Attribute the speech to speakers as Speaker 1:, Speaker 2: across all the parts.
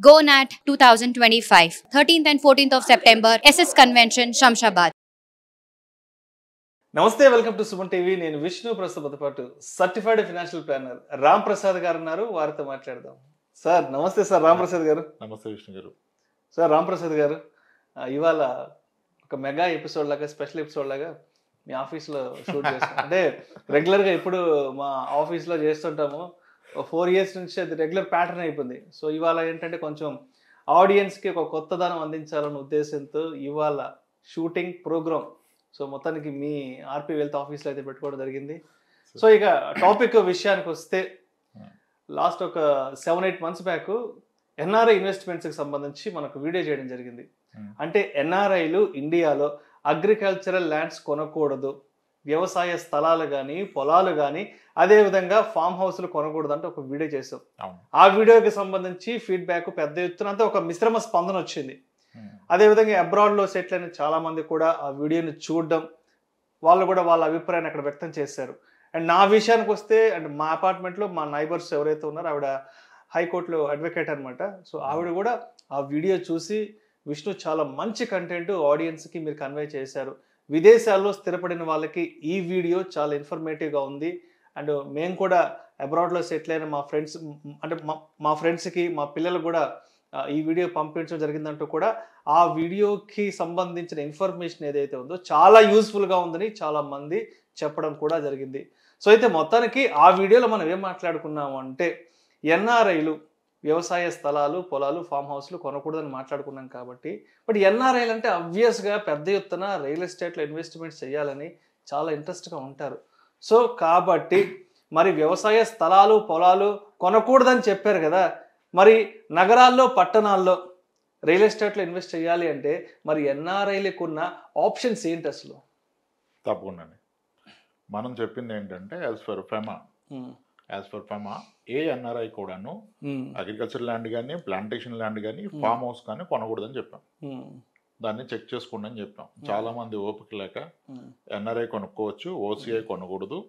Speaker 1: GoNat 2025, 13th and 14th of September, SS Convention, Shamshabad.
Speaker 2: నమస్తే, welcome to Suman TV. నేను విష్ణు. ప్రస్తుతంతో పాటు certified financial planner Ram Prasad గారు ఉన్నారు. వారితో మాట్లాడదాం. సార్ నమస్తే. సార్ రామ్ ప్రసాద్ గారు.
Speaker 3: నమస్తే విష్ణు గారు.
Speaker 2: సార్ రామ్ ప్రసాద్ గారు, ఇవాళ ఒక మెగా ఎపిసోడ్ లాగా, స్పెషల్ ఎపిసోడ్ లాగా మీ ఆఫీస్లో షూట్ చేస్తాం. అంటే రెగ్యులర్గా ఇప్పుడు మా ఆఫీస్లో చేస్తుంటాము. 4 years నుంచి అది రెగ్యులర్ ప్యాటర్న్ అయిపోయింది. సో ఇవాళ ఏంటంటే కొంచెం ఆడియన్స్కి ఒక కొత్తదనం అందించాలన్న ఉద్దేశంతో ఇవాళ షూటింగ్ ప్రోగ్రామ్ సో మొత్తానికి మీ ఆర్పి వెల్త్ ఆఫీస్లో అయితే పెట్టుకోవడం జరిగింది. సో ఇక టాపిక్ విషయానికి వస్తే, లాస్ట్ ఒక 7-8 months బ్యాక్ ఎన్ఆర్ఐ ఇన్వెస్ట్మెంట్స్కి సంబంధించి మనకు వీడియో చేయడం జరిగింది. అంటే ఎన్ఆర్ఐలు ఇండియాలో అగ్రికల్చరల్ ల్యాండ్స్ కొనకూడదు, వ్యవసాయ స్థలాలు కానీ పొలాలు కానీ అదేవిధంగా ఫామ్ హౌస్లు కొనకూడదు అంటే ఒక వీడియో చేసాం. ఆ వీడియోకి సంబంధించి ఫీడ్బ్యాక్ పెద్ద ఎత్తున, అంతా ఒక మిశ్రమ స్పందన వచ్చింది. అదేవిధంగా అబ్రాడ్లో సెటిల్ అయిన చాలామంది కూడా ఆ వీడియోని చూడడం, వాళ్ళు కూడా వాళ్ళ అభిప్రాయాన్ని అక్కడ వ్యక్తం చేశారు. అండ్ నా విషయానికి వస్తే, అండ్ మా అపార్ట్మెంట్లో మా నైబర్స్ ఎవరైతే ఉన్నారో ఆవిడ హైకోర్టులో అడ్వకేట్ అనమాట. సో ఆవిడ కూడా ఆ వీడియో చూసి, విష్ణు చాలా మంచి కంటెంట్ ఆడియన్స్కి మీరు కన్వే చేశారు, విదేశాల్లో స్థిరపడిన వాళ్ళకి ఈ వీడియో చాలా ఇన్ఫర్మేటివ్గా ఉంది, అండ్ మేము కూడా అబ్రాడ్లో సెటిల్ అయిన మా ఫ్రెండ్స్, అంటే మా ఫ్రెండ్స్కి మా పిల్లలు కూడా ఈ వీడియో పంపించడం జరిగిందంటూ కూడా ఆ వీడియోకి సంబంధించిన ఇన్ఫర్మేషన్ ఏదైతే ఉందో చాలా యూస్ఫుల్గా ఉందని చాలా మంది చెప్పడం కూడా జరిగింది. సో అయితే మొత్తానికి ఆ వీడియోలో మనం ఏం మాట్లాడుకున్నాము అంటే, ఎన్ఆర్ఐలు వ్యవసాయ స్థలాలు పొలాలు ఫామ్ హౌస్లు కొనకూడదని మాట్లాడుకున్నాం కాబట్టి, బట్ ఎన్ఆర్ఐలు అంటే అబ్వియస్గా పెద్ద ఎత్తున రియల్ ఎస్టేట్లో ఇన్వెస్ట్మెంట్స్ చేయాలని చాలా ఇంట్రెస్ట్గా ఉంటారు. సో కాబట్టి మరి వ్యవసాయ స్థలాలు పొలాలు కొనకూడదని చెప్పారు కదా, మరి నగరాల్లో పట్టణాల్లో రియల్ ఎస్టేట్లో ఇన్వెస్ట్ చేయాలి అంటే మరి ఎన్ఆర్ఐలకు ఉన్న ఆప్షన్స్ ఏంటి అసలు?
Speaker 3: తప్పకుండా మనం చెప్పింది ఏంటంటే, as for FEMA A NRI కూడాను అగ్రికల్చర్ ల్యాండ్ కానీ ప్లాంటేషన్ ల్యాండ్ కానీ ఫామ్ హౌస్ కానీ కొనకూడదని చెప్పాం. దాన్ని చెక్ చేసుకోండి అని చెప్పాం. చాలా మంది ఓపిక లేక ఎన్ఆర్ఐ కొనుక్కోవచ్చు, ఓసీఐ కొనకూడదు,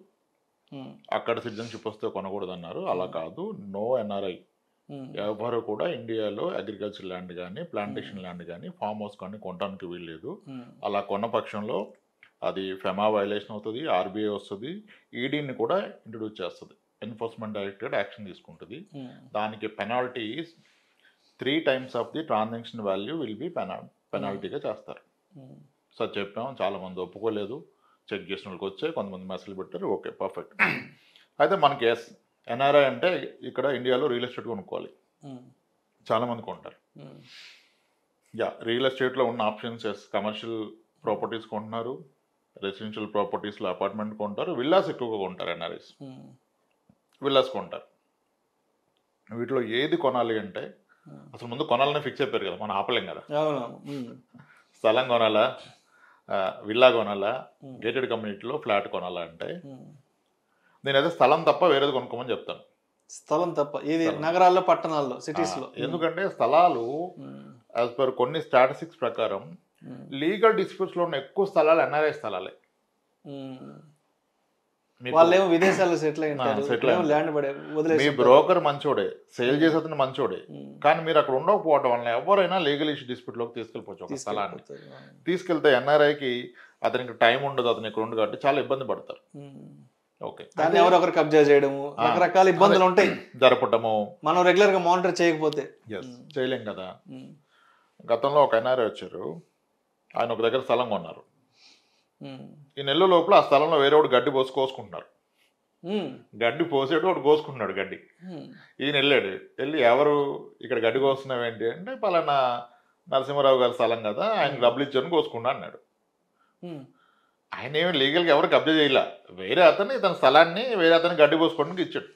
Speaker 3: అక్కడ సిటిజన్షిప్ వస్తే కొనకూడదు అన్నారు. అలా కాదు, నో ఎన్ఆర్ఐ ఎవరు కూడా ఇండియాలో అగ్రికల్చర్ ల్యాండ్ కానీ ప్లాంటేషన్ ల్యాండ్ కానీ ఫామ్ హౌస్ కానీ కొనడానికి వీల్లేదు. అలా కొన్న పక్షంలో అది ఫెమా వైలేషన్ అవుతుంది, ఆర్బీఐ వస్తుంది, ఈడీని కూడా ఇంట్రడ్యూస్ చేస్తుంది, ఎన్ఫోర్స్మెంట్ డైరెక్టరేట్ యాక్షన్ తీసుకుంటుంది. దానికి penalty 3 times of the transaction value will be పెనాల్టీగా చేస్తారు. సో చెప్పాం, చాలామంది ఒప్పుకోలేదు, చెక్ చేసిన వాళ్ళకి వచ్చాయి, కొంతమంది మెసేజ్ పెట్టారు, ఓకే పర్ఫెక్ట్. అయితే మనకి ఎన్ఆర్ఐ అంటే ఇక్కడ ఇండియాలో రియల్ ఎస్టేట్ కొనుక్కోవాలి, చాలామంది కొంటారు. రియల్ ఎస్టేట్లో ఉన్న ఆప్షన్స్ కమర్షియల్ ప్రాపర్టీస్ కొంటున్నారు, రెసిడెన్షియల్ ప్రాపర్టీస్లో అపార్ట్మెంట్ కొంటారు, విల్లాస్ ఎక్కువగా కొంటారు. ఎన్ఆర్ఐస్ విల్లాస్ కొంటారు. వీటిలో ఏది కొనాలి అంటే అసలు ముందు కొనాలని ఫిక్స్ అయిపోయారు కదా, మనం ఆపలేం కదా. స్థలం కొనాలా, విల్లా కొనాలా, గేటెడ్ కమ్యూనిటీలో ఫ్లాట్ కొనాలా అంటే నేనైతే స్థలం తప్ప వేరేది కొనుక్కోమని చెప్తాను.
Speaker 2: స్థలం తప్ప ఏది? నగరాల్లో పట్టణాల్లో సిటీస్లో.
Speaker 3: ఎందుకంటే స్థలాలు యాజ్ పర్ కొన్ని స్టాటిస్టిక్స్ ప్రకారం లీగల్ డిస్ప్యూట్స్లో ఉన్న ఎక్కువ స్థలాలు ఎన్ఆర్ఐ స్థలాలే.
Speaker 2: వాళ్ళేమో విదేశాల్లో సెటిల్
Speaker 3: మీ బ్రోకర్ మంచోడే, సేల్ చేసేది మంచోడే, కానీ మీరు అక్కడ ఉండకపోవడం వలన ఎవరైనా లీగల్ ఇష్యూ డిస్ప్యూట్లోకి తీసుకెళ్ళిపోవచ్చు. ఒక స్థలాన్ని తీసుకెళ్తే ఎన్ఆర్ఐకి అతనికి టైం ఉండదు, అతను ఇక్కడ ఉండదు కాబట్టి చాలా ఇబ్బంది పడతారు. ఓకే,
Speaker 2: దాన్ని ఎవరొకరు కబ్జా చేయడము, రకరకాల ఇబ్బందులు ఉంటాయి,
Speaker 3: జరపటము,
Speaker 2: మనం రెగ్యులర్ గా మానిటర్ చేయకపోతే
Speaker 3: చేయలేం కదా. గతంలో ఒక ఎన్ఆర్ఐ వచ్చారు, ఆయన ఒక దగ్గర స్థలం కొన్నారు. ఈ నెల లోపల ఆ స్థలంలో వేరే వాడు గడ్డి కోసుకుంటున్నారు, గడ్డి పోసేడు వాడు కోసుకుంటున్నాడు గడ్డి. ఈయన వెళ్ళి ఎవరు ఇక్కడ గడ్డి కోస్తున్నావు ఏంటి అంటే, పలానా నరసింహారావు గారి స్థలం కదా, ఆయన డబ్బులు ఇచ్చారని కోసుకున్నా అన్నాడు. ఆయన ఏమి లీగల్గా ఎవరు కబ్జా చేయలే, వేరే అతను తన స్థలాన్ని వేరే అతను గడ్డి కోసుకోవడానికి ఇచ్చాడు,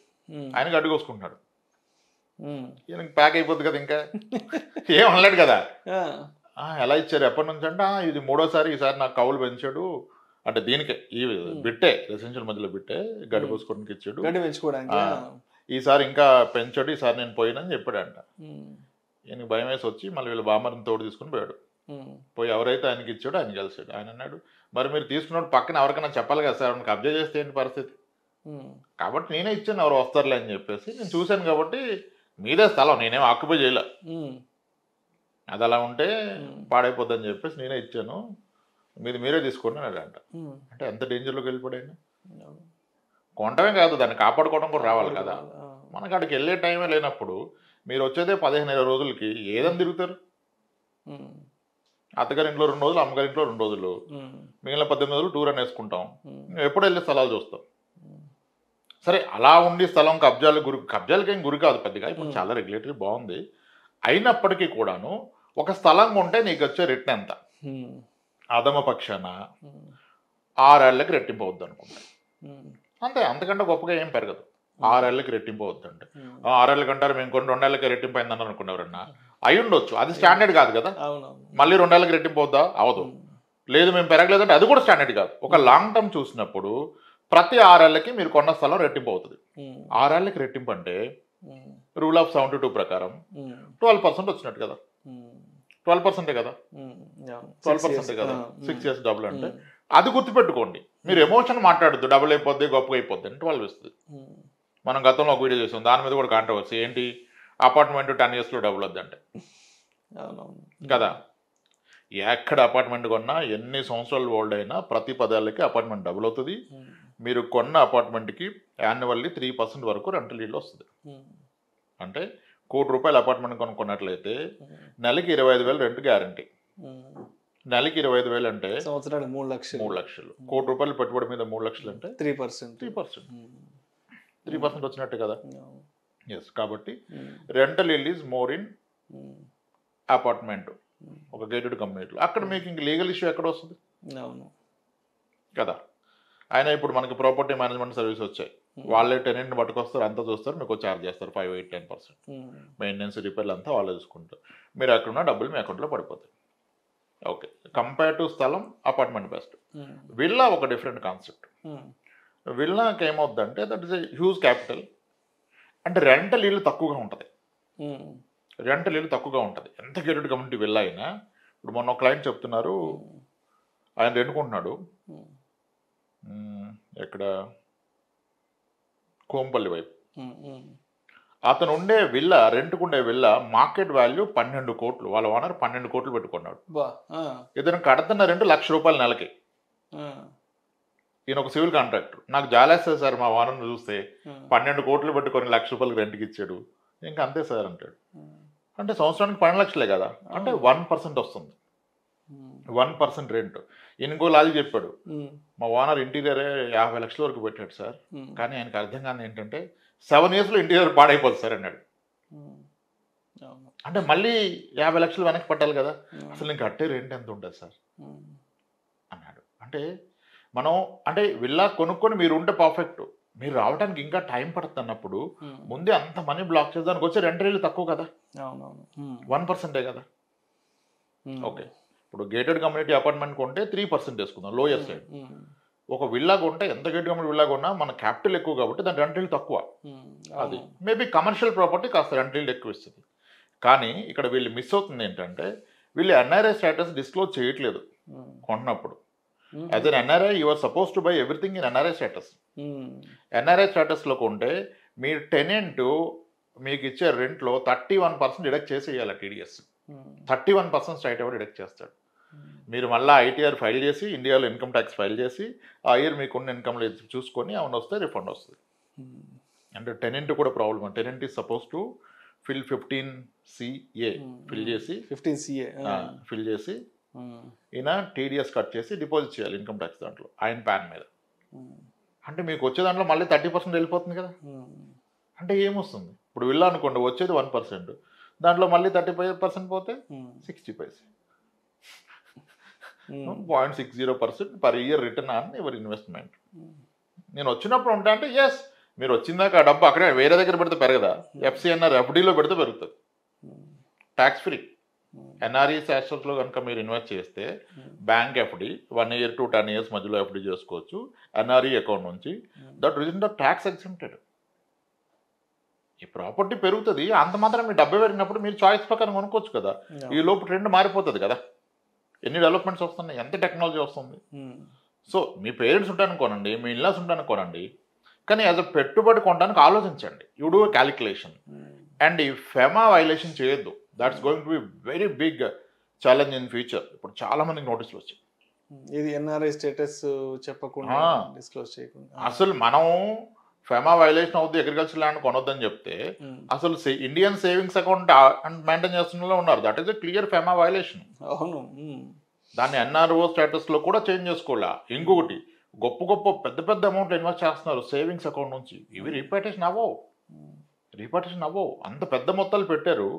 Speaker 3: ఆయన గడ్డి కోసుకుంటున్నాడు. ఈయనకి ప్యాక్ అయిపోద్ది కదా, ఇంకా ఏం అనలేడు కదా. ఎలా ఇచ్చారు, ఎప్పటి నుంచి అంటే ఇది 3వసారి, ఈసారి నాకు కౌలు పెంచాడు అంటే దీనికే ఈ బిట్టే రెసిడెన్షియల్ మధ్యలో బిట్టే గడ్డి పోసుకోవడానికి ఇచ్చాడు,
Speaker 2: గడ్డి పెంచుకోవడానికి.
Speaker 3: ఈసారి ఇంకా పెంచాడు, ఈసారి నేను పోయినని చెప్పాడంట. ఈయనకి భయం వేసి వచ్చి మళ్ళీ వీళ్ళ బామ్మరిని తోడు తీసుకుని పోయాడు. పోయి ఎవరైతే ఆయనకి ఇచ్చాడో ఆయన కలిసాడు. ఆయన అన్నాడు, మరి మీరు తీసుకున్నప్పుడు పక్కన ఎవరికైనా చెప్పాలి కదా సార్, కబ్జా చేస్తే ఏంటి పరిస్థితి, కాబట్టి నేనే ఇచ్చాను, ఎవరు వస్తారులే అని చెప్పేసి, నేను చూశాను కాబట్టి మీదే స్థలం, నేనేం ఆక్యుపై చేయలే, అది అలా ఉంటే పాడైపోద్దని చెప్పేసి నేనే ఇచ్చాను, మీరే తీసుకోండి అని అంట. అంటే ఎంత డేంజర్లోకి వెళ్ళిపోయాడు. కొనటమే కాదు, దాన్ని కాపాడుకోవడం కూడా రావాలి కదా. మనకు అక్కడికి వెళ్ళే టైమే లేనప్పుడు మీరు వచ్చేదే 15-20 రోజులకి ఏదని తిరుగుతారు? అత్తగారి ఇంట్లో 2 రోజులు, అమ్మగారి ఇంట్లో 2 రోజులు, మిగిలిన 18 రోజులు టూర్ అని వేసుకుంటాం. ఎప్పుడు వెళ్ళే స్థలాలు చూస్తాం. సరే అలా ఉండి స్థలం కబ్జాలకి ఏం గురి కాదు పెద్దగా, ఇప్పుడు చాలా రెగ్యులేటరీ బాగుంది. అయినప్పటికీ కూడాను ఒక స్థలం కొంటే నీకు వచ్చే రిటర్న్ ఎంత? అధమ పక్షాన 6 ఏళ్ళకి రెట్టింపు అవుద్ది అనుకుంటా, అంతే. అంతకంటే గొప్పగా ఏం పెరగదు. 6 ఏళ్ళకి రెట్టింపు అవుద్ది అంటే 6 ఏళ్ళకి అంటారు, మేము కొన్ని 2 ఏళ్ళకి రెట్టింపు అయిందని అనుకునేవారన్నా. అయి ఉండొచ్చు, అది స్టాండర్డ్ కాదు కదా. మళ్ళీ 2 ఏళ్ళకి రెట్టింపు అవుద్దా? అవదు. లేదు మేము పెరగలేదంటే అది కూడా స్టాండర్డ్ కాదు. ఒక లాంగ్ టర్మ్ చూసినప్పుడు ప్రతి 6 ఏళ్ళకి మీరు కొన్న స్థలం రెట్టింపు అవుతుంది. 6 ఏళ్ళకి రెట్టింపు అంటే రూల్ ఆఫ్ 72 ప్రకారం 12% వచ్చినట్టు కదా. 12% కదా, 12% కదా. 6 years డబుల్ అంటే అది గుర్తుపెట్టుకోండి. మీరు ఎమోషన్ మాట్లాడద్దు, డబుల్ అయిపోద్ది గొప్పగా అయిపోద్ది అని 12 ఇస్తుంది. మనం గతంలో ఒక వీడియో చేసాం, దాని మీద కూడా కాంట్రవర్సీ ఏంటి, అపార్ట్మెంట్ 10 yearsలో డబుల్ వద్దు అంటే కదా. ఎక్కడ అపార్ట్మెంట్ కొన్నా ఎన్ని సంవత్సరాలు ఓల్డ్ అయినా ప్రతి 10 ఏళ్ళకి అపార్ట్మెంట్ డబుల్ అవుతుంది. మీరు కొన్న అపార్ట్మెంట్కి యాన్యువల్లీ 3% వరకు రెంటల్ ఈల్డ్ వస్తుంది. అంటే ₹1,00,00,000 అపార్ట్మెంట్ కొనుక్కున్నట్లయితే నెలకి 25,000 రెంట్ గ్యారంటీ. నెలకి 25,000 అంటే
Speaker 2: సంవత్సరానికి 3 లక్షలు.
Speaker 3: ₹1,00,00,000 పెట్టుబడి మీద 3 లక్షలు అంటే 3% వచ్చినట్టు కదా. ఎస్, కాబట్టి rental yield is more in apartment, ఒక గేటెడ్ కమ్యూనిటీలో. అక్కడ మీకు ఇంక లీగల్ ఇష్యూ ఎక్కడ వస్తుంది కదా. అయినా ఇప్పుడు మనకి ప్రాపర్టీ మేనేజ్మెంట్ సర్వీస్ వచ్చాయి, వాళ్ళే టెనెంట్ని పట్టుకొస్తారు, అంతా చూస్తారు, మీకు ఛార్జ్ చేస్తారు 5, 8, 10%. మెయింటెనెన్స్ రిపేర్లు అంతా వాళ్ళే చూసుకుంటారు. మీరు అక్కడ ఉన్న డబ్బులు మీ అకౌంట్లో పడిపోతాయి. ఓకే, కంపేర్ టు స్థలం అపార్ట్మెంట్ బెస్ట్. విల్లా ఒక డిఫరెంట్ కాన్సెప్ట్. విల్లాకి ఏమవుద్దంటే that is a huge capital, అంటే రెంటల్ ఈల్డ్ తక్కువగా ఉంటుంది. ఎంత గేటెడ్ కమ్యూనిటీ విల్లా అయినా. ఇప్పుడు మొన్న ఒక క్లయింట్ చెప్తున్నారు, ఆయన రెండుకుంటున్నాడు ఎక్కడ కోంపల్లి వైపు. అతను ఉండే విల్లా, రెంట్కుండే విల్లా మార్కెట్ వాల్యూ 12 కోట్లు. వాళ్ళ ఓనర్ 12 కోట్లు పెట్టుకున్నాడు. ఇతను కడుతున్న రెంట్ ₹1,00,000 నెలకి. ఈయన ఒక సివిల్ కాంట్రాక్టర్. నాకు జాలేస్తుంది సార్ మా ఓనర్ని చూస్తే, 12 కోట్లు పెట్టుకొని ₹1,00,000 రెంట్కి ఇచ్చాడు. ఇంకా అంతే సార్ అంటాడు. అంటే సంవత్సరానికి 12 లక్షలే కదా, అంటే 1% వస్తుంది. 1% రెంట్. ఇంకో లాజీ చెప్పాడు, మా ఓనర్ ఇంటీరియరే 50 లక్షల వరకు పెట్టాడు సార్, కానీ ఆయనకు అర్థం కాని ఏంటంటే 7 yearsలో ఇంటీరియర్ పాడైపోతుంది సార్ అన్నాడు. అంటే మళ్ళీ 50 లక్షలు వెనక్కి పట్టాలి కదా, అసలు నేను కట్టే రెంట్ ఎంత ఉంటుంది సార్ అన్నాడు. అంటే మనం అంటే విల్లా కొనుక్కొని మీరు ఉంటే పర్ఫెక్ట్, మీరు రావడానికి ఇంకా టైం పడుతుంది అన్నప్పుడు ముందే అంత మనీ బ్లాక్ చేద్దానికి వచ్చే రెంట్ రేట్లు తక్కువ కదా, 1% కదా. ఓకే, ఇప్పుడు గేటెడ్ కమ్యూనిటీ అపార్ట్మెంట్ కొంటే 3% వేసుకుందాం లోయర్ సైడ్. ఒక విల్లా కొంటే ఎంత గేటెడ్ కమ్యూనిటీ విల్లా కొన్నా మన క్యాపిటల్ ఎక్కువ కాబట్టి దాని రెంట్ రేట్ తక్కువ. అది మేబీ కమర్షియల్ ప్రాపర్టీ కాస్త రెంట్ రేట్ ఎక్కువ ఇస్తుంది. కానీ ఇక్కడ వీళ్ళు మిస్ అవుతుంది ఏంటంటే వీళ్ళు ఎన్ఆర్ఐ స్టేటస్ డిస్క్లోజ్ చేయట్లేదు కొన్నప్పుడు. As an NRI you are supposed to buy everything in NRI status. NRI స్టేటస్లో కొంటే మీ టెనెంట్ మీకు ఇచ్చే రెంట్లో 31% డిడక్ట్ చేసి ఇవ్వాలి టీడీఎస్. 31% స్ట్రైట్ అవర్ డిడక్ట్ చేస్తాడు. మీరు మళ్ళీ ఐటీఆర్ ఫైల్ చేసి ఇండియాలో ఇన్కమ్ ట్యాక్స్ ఫైల్ చేసి ఆ ఇయర్ మీకున్న ఇన్కమ్లో చూసుకొని అవును వస్తే రిఫండ్ వస్తుంది. అంటే టెనెంట్ కూడా problem. Tenant is suppose to fill 15CA fill చేసి ఈయన టీడీఎస్ కట్ చేసి డిపాజిట్ చేయాలి ఇన్కమ్ ట్యాక్స్ దాంట్లో ఆయన ప్యాన్ మీద. అంటే మీకు వచ్చే దాంట్లో మళ్ళీ 30% వెళ్ళిపోతుంది కదా. అంటే ఏమొస్తుంది ఇప్పుడు విల్లా అనుకోండి, వచ్చేది 1%, దాంట్లో మళ్ళీ 35% పోతే 60 paise, 0.60% per year return on your investment. నేను వచ్చినప్పుడు ఉంటా అంటే ఎస్, మీరు వచ్చిందాక ఆ డబ్బు అక్కడే వేరే దగ్గర పెడితే పెరగదా, FCNR FDలో పెడితే పెరుగుతుంది, ట్యాక్స్ ఫ్రీ. ఎన్ఆర్ఈ శాస్త్రంలో కనుక మీరు ఇన్వెస్ట్ చేస్తే bank FD 1 year to 10 years మధ్యలో FD చేసుకోవచ్చు ఎన్ఆర్ఈ అకౌంట్ నుంచి. That risen the tax exempted. ఈ ప్రాపర్టీ పెరుగుతుంది, అంత మాత్రం మీ డబ్బు పెరిగినప్పుడు మీరు చాయిస్ ప్రకారం కొనుక్కోవచ్చు కదా. ఈ లోపు ట్రెండ్ మారిపోతుంది కదా. ఎన్ని డెవలప్మెంట్స్ వస్తున్నాయి, ఎంత టెక్నాలజీ వస్తుంది. సో మీ పేరెంట్స్ ఉంటానుకోనండి, మీ ఇన్లాస్ ఉంటానుకోనండి, కానీ యాజ్ అ పెట్టుబడి కొనడానికి ఆలోచించండి. You do calculation. అండ్ ఈ ఫెమా వైలేషన్ చేయొద్దు. That's going to be very big challenge in future. ఇప్పుడు చాలా మందికి నోటీసులు వచ్చాయి.
Speaker 2: ఇది ఎన్ఆర్ఐ స్టేటస్ చెప్పకుండా డిస్క్లోజ్ చేయకుండా.
Speaker 3: అసలు మనం ఫెమా వైలేషన్ అవుతుంది అగ్రికల్చర్ ల్యాండ్ కొనొద్దని చెప్తే అసలు ఇండియన్ సేవింగ్స్ అకౌంట్ మెయింటైన్ చేస్తున్న ఉన్నారు. That is a clear FEMA violation.
Speaker 2: అవును.
Speaker 3: దాన్ని ఎన్ఆర్ఓ స్టేటస్ లో కూడా చేంజ్ చేసుకోవాలా. ఇంకొకటి గొప్ప గొప్ప పెద్ద పెద్ద అమౌంట్ ఇన్వెస్ట్ చేస్తున్నారు సేవింగ్స్ అకౌంట్ నుంచి. ఇవి రీపార్టేషన్ అవ్వవు. అంత పెద్ద మొత్తాలు పెట్టారు.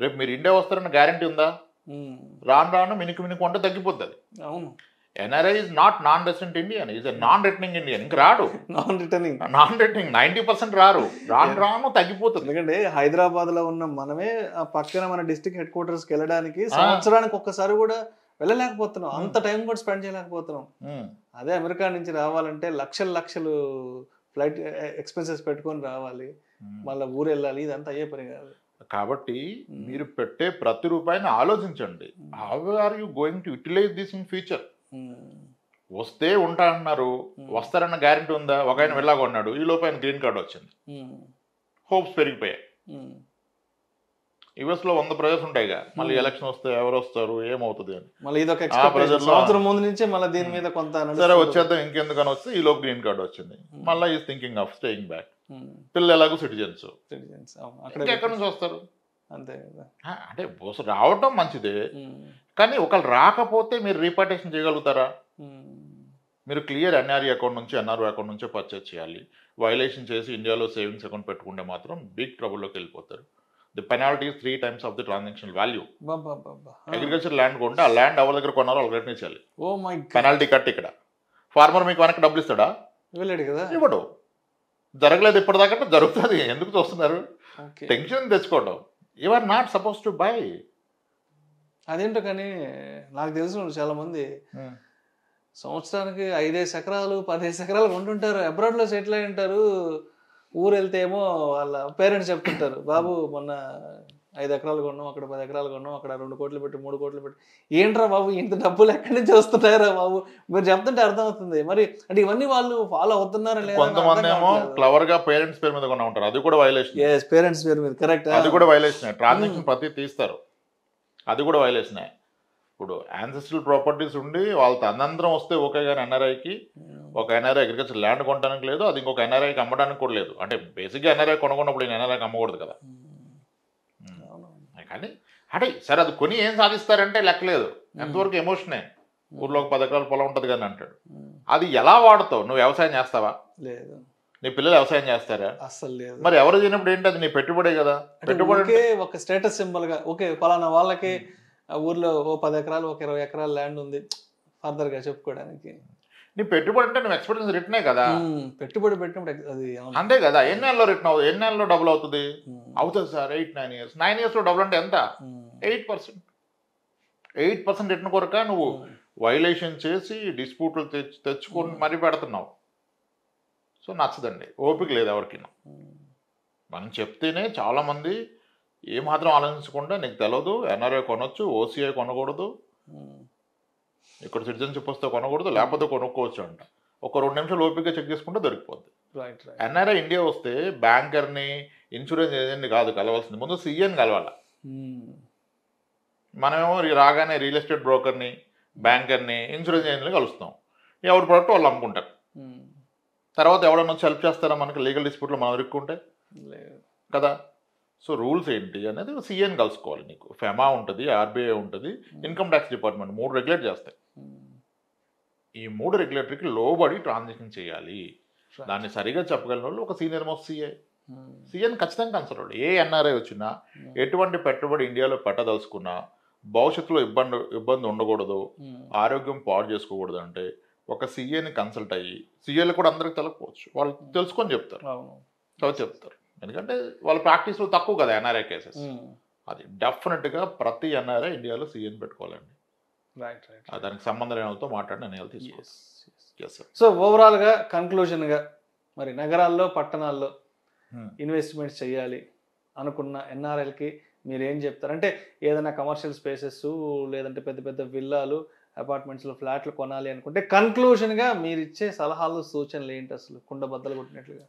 Speaker 3: రేపు మీరు ఇండియా వస్తారన్న గ్యారంటీ ఉందా? రాను మినికి వంట తగ్గిపోతుంది.
Speaker 2: అవును.
Speaker 3: NRI is not non resident Indian, is a non returning Indian. ఇంక రాడు. నాన్ రిటర్నింగ్ 90% రారు. రాను తగ్గిపోతుంది.
Speaker 2: ఎందుకంటే హైదరాబాద్ లో ఉన్న మనమే పక్కన మన డిస్ట్రిక్ట్ హెడ్ క్వార్టర్స్ కి వెళ్ళడానికి సంవత్సరానికి ఒక్కసారి కూడా వెళ్ళలేకపోతున్నాం. అంత టైం కూడా స్పెండ్ చేయలేకపోతున్నాం. అదే అమెరికా నుంచి రావాలంటే లక్షలు ఫ్లైట్ ఎక్స్పెన్సెస్ పెట్టుకొని రావాలి, మళ్ళీ ఊరు వెళ్ళాలి. ఇదంతా అయ్యే పని కాదు.
Speaker 3: కాబట్టి మీరు పెట్టే ప్రతి రూపాయిని ఆలోచించండి. How are you going to utilise this in future? వస్తే ఉంటా అన్నారు, వస్తారన్న గ్యారెంటీ ఉందా? ఒక ఆయన వెళ్ళాగా ఉన్నాడు, ఈ లోపు ఆయన గ్రీన్ కార్డు వచ్చింది, హోప్స్ పెరిగిపోయాయి. యుఎస్ లో 100 ప్రజలు ఉంటాయిగా, మళ్ళీ ఎలక్షన్ వస్తే ఎవరు వస్తారు, ఏమవుతుంది అని
Speaker 2: మళ్ళీ ఇదొక సంవత్సరం ముందు నుంచే మళ్ళీ దీని మీద కొంత
Speaker 3: సరే వచ్చేద్దాం ఇంకెందుకని వస్తే ఈ లోపు గ్రీన్ కార్డు వచ్చింది, మళ్ళీ is thinking of staying back. పిల్లలు ఎలాగో సిటిజన్స్ ఎక్కడి నుంచి వస్తారు?
Speaker 2: అంతే కదా.
Speaker 3: అంటే రావటం మంచిదే, కానీ ఒకళ్ళు రాకపోతే మీరు రీపార్టేషన్ చేయగలుగుతారా? మీరు క్లియర్ ఎన్ఆర్ఈ అకౌంట్ నుంచి ఎన్ఆర్ఓ అకౌంట్ నుంచే పర్చేస్ చేయాలి. వైలేషన్ చేసి ఇండియాలో సేవింగ్స్ అకౌంట్ పెట్టుకుంటే మాత్రం బిగ్ ట్రబుల్లోకి వెళ్ళిపోతారు. The penalty is 3 times of the transactional value. Agriculture land కొంటే ఆ ల్యాండ్ ఎవరి దగ్గర కొన్నారో వాళ్ళకి రిటర్న్ ఇచ్చాలి. Penalty cut. ఇక్కడ ఫార్మర్ మీకు వెనక్కి డబ్బులు ఇస్తాడా? ఇవ్వడు. జరగలేదు ఇప్పటిదాకా, జరుగుతుంది. ఎందుకు చూస్తున్నారు? టెన్షన్ తెచ్చుకోవడం. You are not supposed to buy.
Speaker 2: అదేంటో కానీ నాకు తెలిసిన చాలా మంది సంవత్సరానికి 5 ఎకరాలు 10 ఎకరాలు కొంటుంటారు, అబ్రాడ్ లో సెటిల్ అయి ఉంటారు. ఊరు వెళ్తే ఏమో వాళ్ళ పేరెంట్స్ చెప్తుంటారు, బాబు మొన్న 5 ఎకరాలు కొన్నాం, అక్కడ 10 ఎకరాలు కొన్నాం, అక్కడ 2 కోట్లు పెట్టి 3 కోట్లు పెట్టి. ఏంట్రా బాబు ఇంత డబ్బులు ఎక్కడి నుంచి వస్తున్నారా బాబు? మీరు చెప్తుంటే అర్థమవుతుంది. మరి అంటే ఇవన్నీ వాళ్ళు ఫాలో అవుతున్నారా లేదా?
Speaker 3: కొంతమంది ఏమో క్లవర్ గా పేరెంట్స్ పేరు మీద కొన్నా ఉంటారు, అది కూడా వైలేషన్.
Speaker 2: పేరెంట్స్ పేరు మీద కరెక్ట్, అది
Speaker 3: కూడా వైలేషన్. ట్రాన్సాక్షన్ ప్రతి తీస్తారు, అది కూడా వైలేషన్. ఇప్పుడు యాన్సెస్ట్రల్ ప్రాపర్టీస్ ఉండి వాళ్ళ తనంతరం వస్తే ఓకే, కానీ ఎన్ఆర్ఐకి ఒక ఎన్ఆర్ఐ అగ్రికల్చర్ ల్యాండ్ కొనడానికి లేదు, అది ఇంకొక ఎన్ఆర్ఐకి అమ్మడానికి కూడా లేదు. అంటే బేసిక్గా ఎన్ఆర్ఐ కొనుక్కున్నప్పుడు నేను ఎన్ఆర్ఐకి అమ్మకూడదు కదా. కానీ అంటే సరే అది కొని ఏం సాధిస్తారంటే లెక్కలేదు, ఎంతవరకు ఎమోషనే. ఊర్లో ఒక 10 ఎకరాల పొలం ఉంటుంది కానీ అంటాడు. అది ఎలా వాడతావు? నువ్వు వ్యవసాయం చేస్తావా?
Speaker 2: లేదు.
Speaker 3: నీ పిల్లలు వ్యవసాయం చేస్తారా?
Speaker 2: అసలు లేదు.
Speaker 3: మరి ఎవరు చేయనప్పుడు ఏంటి? అది నీ పెట్టుబడే కదా. పెట్టుబడి
Speaker 2: ఒక స్టేటస్ సింబల్ గా, ఓకే పలానా వాళ్ళకి ఊర్లో 10 ఎకరాలు 20 ఎకరాల ల్యాండ్ ఉంది ఫర్దర్ గా చెప్పుకోవడానికి.
Speaker 3: నీ పెట్టుబడి అంటే నువ్వు ఎక్స్పీరియన్స్ రిటర్నే కదా.
Speaker 2: పెట్టుబడి పెట్టినప్పుడు అది
Speaker 3: అంతే కదా. ఎన్ని నెలలో రిటర్న్ అవుతుంది? ఎన్ని నెలలో డబుల్ అవుతుంది? అవుతుంది సార్ 8-9 years. 9 years లో డబుల్ అంటే ఎంత? 8% రిటర్న్ కొరక నువ్వు వైలేషన్ చేసి డిస్ప్యూట్లు తెచ్చుకొని మరీ పెడుతున్నావు. సో నచ్చదండి, ఓపిక లేదు ఎవరికి. మనం చెప్తేనే చాలామంది ఏమాత్రం ఆలోచించకుండా నీకు తెలియదు, ఎన్ఆర్ఐ కొనొచ్చు, ఓసీఐ కొనకూడదు, ఇక్కడ సిటిజన్షిప్ వస్తే కొనకూడదు, లేకపోతే కొనుక్కోవచ్చు అంట. ఒక 2 నిమిషాలు ఓపికగా చెక్ చేసుకుంటే దొరికిపోద్ది. ఎన్ఆర్ఐ ఇండియా వస్తే బ్యాంకర్ని, ఇన్సూరెన్స్ ఏజెంట్ని కాదు కలవాల్సింది, ముందు సీఎని కలవాల. మనమేమో రాగానే రియల్ ఎస్టేట్ బ్రోకర్ని, బ్యాంకర్ని, ఇన్సూరెన్స్ ఏజెంట్ని కలుస్తాం. ఎవరి ప్రోడక్ట్ వాళ్ళు అమ్ముకుంటారు. తర్వాత ఎవడన్నా వచ్చి హెల్ప్ చేస్తారా మనకి లీగల్ డిస్ప్యూట్లో మనం ఇరుక్కుంటే? కదా. సో రూల్స్ ఏంటి అనేది సీఎని కలుసుకోవాలి. నీకు ఫెమా ఉంటుంది, ఆర్బీఐ ఉంటుంది, ఇన్కమ్ ట్యాక్స్ డిపార్ట్మెంట్ 3 రెగ్యులేట్ చేస్తాయి. ఈ 3 రెగ్యులేటరీకి లోబడి ట్రాన్సాక్షన్ చేయాలి. దాన్ని సరిగా చెప్పగలిగిన వాళ్ళు ఒక సీనియర్ మోస్ట్ సీఎని ఖచ్చితంగా కన్సల్ట్. ఏ ఎన్ఆర్ఐ వచ్చినా ఎటువంటి పెట్టుబడి ఇండియాలో పెట్టదలుచుకున్నా భవిష్యత్తులో ఇబ్బంది ఉండకూడదు, ఆరోగ్యం పాడు చేసుకోకూడదు అంటే ఒక సీఏని కన్సల్ట్ అయ్యి, సీఏలు కూడా అందరికి తెలకపోవచ్చు, వాళ్ళు తెలుసుకొని చెప్తారు. చెప్తారు ఎందుకంటే వాళ్ళ ప్రాక్టీస్లో తక్కువ కదా ఎన్ఆర్ఐ కేసెస్. అది డెఫినెట్గా ప్రతి ఎన్ఆర్ఐ ఇండియాలో సీఎని పెట్టుకోవాలండి. దానికి సంబంధం లేని వాళ్ళతో మాట్లాడిన నిర్ణయాలు తీసుకోవచ్చు.
Speaker 2: సో ఓవరాల్గా కన్క్లూజన్గా మరి నగరాల్లో పట్టణాల్లో ఇన్వెస్ట్మెంట్స్ చేయాలి అనుకున్న ఎన్ఆర్ఐలకి మీరు ఏం చెప్తారు? అంటే ఏదైనా కమర్షియల్ స్పేసెస్ లేదంటే పెద్ద పెద్ద విల్లాలు, అపార్ట్మెంట్స్లో ఫ్లాట్లు కొనాలి అనుకుంటే కన్క్లూజన్గా మీరు ఇచ్చే సలహాలు, సూచనలు ఏంటి? అసలు కుండ బద్దలు కొట్టినట్లుగా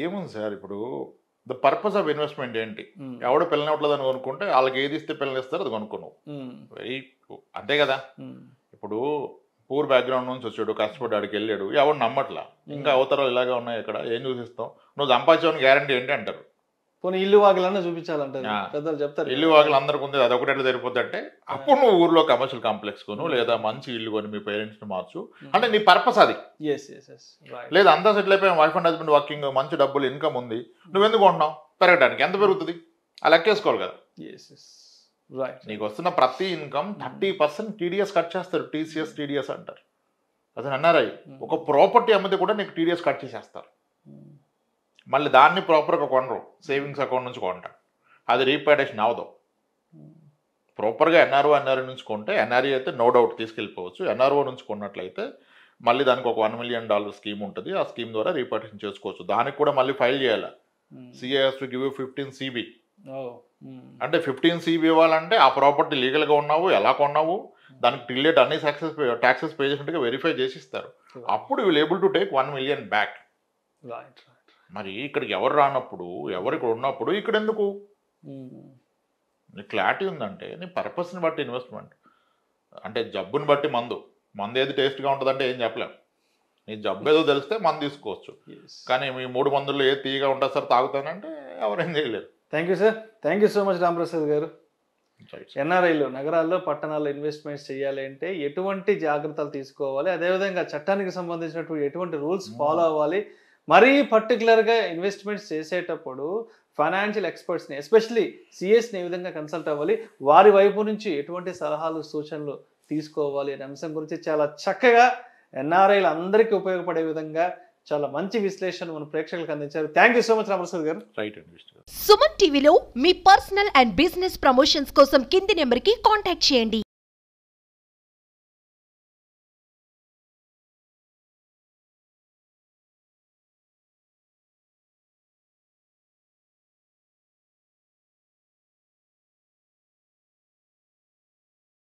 Speaker 3: ఏముంది సార్, ఇప్పుడు ద పర్పస్ ఆఫ్ ఇన్వెస్ట్మెంట్ ఏంటి? ఎవడో పిల్లనివ్వట్లేదు అని కొనుక్కుంటే వాళ్ళకి ఏది ఇస్తే పిల్లలు ఇస్తారు అది కొనుక్కున్నావు. వెరీ అంతే కదా. ఇప్పుడు పూర్ బ్యాక్గ్రౌండ్ నుంచి వచ్చాడు, కష్టపడి ఆడికి వెళ్ళాడు, ఎవడు నమ్మట్లా, ఇంకా అవతరాలు ఇలాగే ఉన్నాయి, ఇక్కడ ఏం చూసిస్తాం, నువ్వు సంపాదించని గ్యారంటీ ఏంటి అంటారు.
Speaker 2: పోనీ ఇల్లు వాకిలన్నా చూపించాలంటారు పెద్దలు చెప్తారు.
Speaker 3: ఇల్లు వాకిలు అందరికి ఉంది, అదొకటి ఎట్లా సరిపోద్ది అంటే అప్పుడు నువ్వు ఊర్లో కమర్షియల్ కాంప్లెక్స్ కొను, లేదా మంచి ఇల్లు కొని మీ పేరెంట్స్ని మార్చు, అంటే నీ పర్పస్ అది. లేదా అంతా సెటిల్ అయిపోయి వైఫ్ అండ్ హస్బెండ్ వర్కింగ్, మంచి డబ్బులు ఇన్కమ్ ఉంది, నువ్వు ఎందుకు కొంటున్నావు? పెరగడానికి ఎంత పెరుగుతుంది అలా లెక్కేసుకోవాలి కదా. నీకు వస్తున్న ప్రతి ఇన్కమ్ 30% టీడీఎస్ కట్ చేస్తారు. టీసీఎస్ టీడీఎస్ అంటారు. అసలు ఎన్ఆర్ఐ ఒక ప్రాపర్టీ అమ్మితే కూడా నీకు టీడీఎస్ కట్ చేసేస్తారు. మళ్ళీ దాన్ని ప్రాపర్గా కొనరు, సేవింగ్స్ అకౌంట్ నుంచి కొంటారు, అది రీపేటేషన్ అవదు. ప్రాపర్గా ఎన్ఆర్ఓ నుంచి కొంటే ఎన్ఆర్ఈ అయితే నో డౌట్ తీసుకెళ్ళిపోవచ్చు. ఎన్ఆర్ఓ నుంచి కొన్నట్లయితే మళ్ళీ దానికి ఒక $1 million స్కీమ్ ఉంటుంది. ఆ స్కీమ్ ద్వారా రీపేటేషన్ చేసుకోవచ్చు. దానికి కూడా మళ్ళీ ఫైల్ చేయాలి. CAS to give 15 CB. అంటే 15 CB ఇవ్వాలంటే ఆ ప్రాపర్టీ లీగల్గా ఉన్నావు, ఎలా కొన్నావు, దానికి టిల్లేట్ అన్ని ట్యాక్సెస్ పే చేసినట్టుగా వెరిఫై చేసి ఇస్తారు. అప్పుడు will able to take 1 million back. మరి ఇక్కడికి ఎవరు రానప్పుడు, ఎవరు ఇక్కడ ఉన్నప్పుడు ఇక్కడ ఎందుకు? నీ క్లారిటీ ఉందంటే నీ పర్పస్ని బట్టి ఇన్వెస్ట్మెంట్. అంటే జబ్బుని బట్టి మందు ఏది టేస్ట్గా ఉంటుందంటే ఏం చెప్పలేము. నీ జబ్బు ఏదో తెలిస్తే మందు తీసుకోవచ్చు, కానీ మీ 3 మందుల్లో ఏది తీయగా ఉంటుంది సార్ తాగుతానంటే ఎవరేం చేయలేరు.
Speaker 2: Thank you sir. Thank you so much Ramprasad గారు. ఎన్ఆర్ఐలు నగరాల్లో పట్టణాల్లో ఇన్వెస్ట్మెంట్స్ చేయాలి అంటే ఎటువంటి జాగ్రత్తలు తీసుకోవాలి, అదేవిధంగా చట్టానికి సంబంధించినటువంటి ఎటువంటి రూల్స్ ఫాలో అవ్వాలి, మరీ పర్టికులర్గా ఇన్వెస్ట్మెంట్స్ చేసేటప్పుడు ఫైనాన్షియల్ ఎక్స్పర్ట్స్ని ఎస్పెషలీ సిఎస్ని ఏ విధంగా కన్సల్ట్ అవ్వాలి, వారి వైపు నుంచి ఎటువంటి సలహాలు సూచనలు తీసుకోవాలి అనే అంశం గురించి చాలా చక్కగా ఎన్ఆర్ఐలు అందరికీ ఉపయోగపడే విధంగా చాలా మంచి విశ్లేషణ మన ప్రేక్షకులకు అందించారు. Thank you so much Ramprasad గారు.
Speaker 4: సుమన్ టీవీలో మీ పర్సనల్ అండ్ బిజినెస్ ప్రమోషన్స్ కోసం కింది నెంబర్కి కాంటాక్ట్ చేయండి.